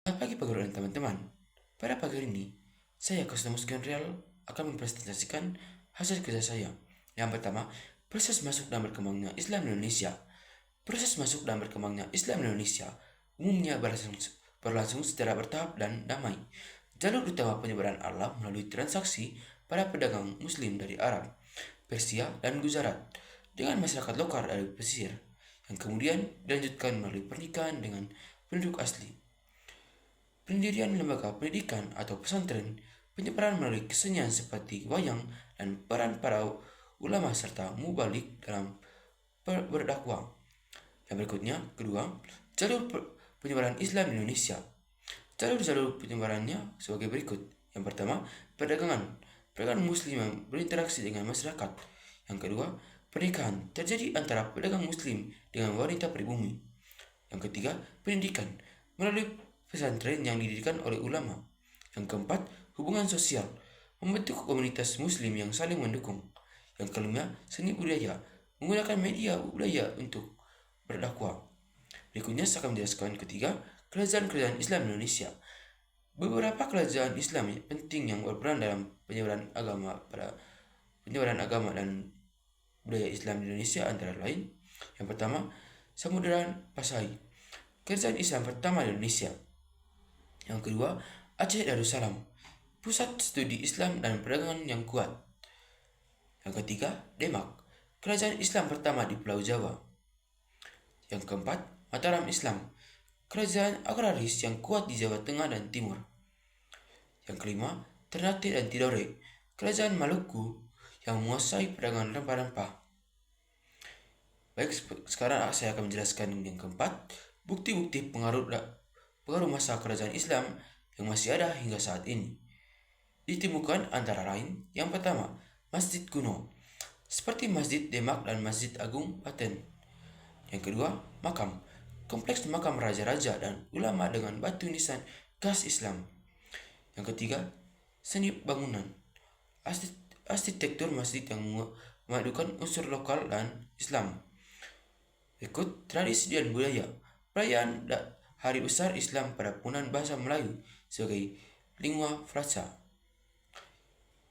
Selamat pagi Pak Guru dan teman-teman. Pada pagi ini, saya Kasdamus Real akan mempresentasikan hasil kerja saya. Yang pertama, proses masuk dan berkembangnya Islam di Indonesia. Proses masuk dan berkembangnya Islam di Indonesia umumnya berlangsung secara bertahap dan damai. Jalur utama penyebaran Islam melalui transaksi para pedagang Muslim dari Arab, Persia, dan Gujarat dengan masyarakat lokal dari pesisir, yang kemudian dilanjutkan melalui pernikahan dengan penduduk asli. Pendirian lembaga pendidikan atau pesantren, penyebaran melalui kesenian seperti wayang, dan peran para ulama serta mubalik dalam berdakwah. Yang berikutnya, kedua, jalur penyebaran Islam di Indonesia. Jalur-jalur penyebarannya sebagai berikut. Yang pertama, perdagangan. Perdagangan Muslim yang berinteraksi dengan masyarakat. Yang kedua, pernikahan terjadi antara pedagang Muslim dengan wanita pribumi. Yang ketiga, pendidikan melalui pesantren yang didirikan oleh ulama. Yang keempat, hubungan sosial membentuk komunitas Muslim yang saling mendukung. Yang kelima, seni budaya menggunakan media budaya untuk berdakwah. Berikutnya saya akan menjelaskan ketiga, kerajaan-kerajaan Islam Indonesia. Beberapa kerajaan Islam penting yang berperan dalam penyebaran agama dan budaya Islam di Indonesia antara lain. Yang pertama, Samudera Pasai, kerajaan Islam pertama di Indonesia. Yang kedua, Aceh Darussalam, pusat studi Islam dan perdagangan yang kuat. Yang ketiga, Demak, kerajaan Islam pertama di Pulau Jawa. Yang keempat, Mataram Islam, kerajaan agraris yang kuat di Jawa Tengah dan Timur. Yang kelima, Ternate dan Tidore, kerajaan Maluku yang menguasai perdagangan rempah-rempah. Baik, sekarang saya akan menjelaskan yang keempat, bukti-bukti pengaruh masa kerajaan Islam yang masih ada hingga saat ini. Ditemukan antara lain, yang pertama, masjid kuno, seperti Masjid Demak dan Masjid Agung Paten. Yang kedua, makam, kompleks makam raja-raja dan ulama dengan batu nisan khas Islam. Yang ketiga, seni bangunan, arsitektur masjid yang memadukan unsur lokal dan Islam. Berikut tradisi dan budaya, perayaan Hari Besar Islam pada penggunaan bahasa Melayu sebagai lingua franca.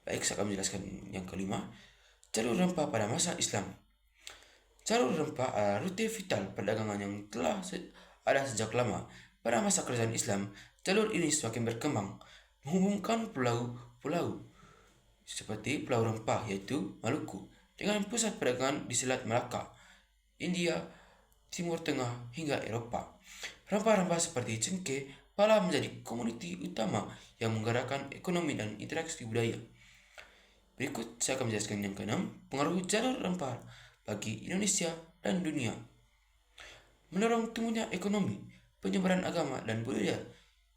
Baik, saya akan menjelaskan yang kelima, jalur rempah pada masa Islam. Jalur rempah adalah rute vital perdagangan yang telah ada sejak lama. Pada masa kerajaan Islam, jalur ini semakin berkembang, menghubungkan pulau-pulau seperti Pulau Rempah yaitu Maluku dengan pusat perdagangan di Selat Malaka, India, Timur Tengah hingga Eropa. Rempah-rempah seperti cengkeh, pala menjadi komoditi utama yang menggerakkan ekonomi dan interaksi budaya. Berikut saya akan menjelaskan yang keenam, pengaruh jalur rempah bagi Indonesia dan dunia. Mendorong tumbuhnya ekonomi, penyebaran agama dan budaya,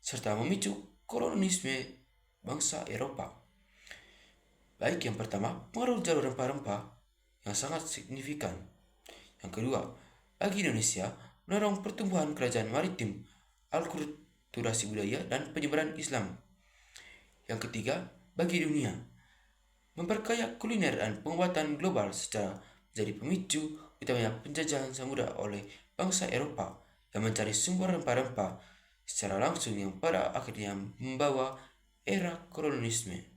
serta memicu kolonialisme bangsa Eropa. Baik, yang pertama, pengaruh jalur rempah-rempah yang sangat signifikan. Yang kedua, bagi Indonesia, mendorong pertumbuhan kerajaan maritim, alkulturasi budaya, dan penyebaran Islam. Yang ketiga, bagi dunia, memperkaya kuliner dan pengobatan global secara menjadi pemicu utamanya penjajahan samudra oleh bangsa Eropa yang mencari sumber rempah-rempah secara langsung yang pada akhirnya membawa era kolonialisme.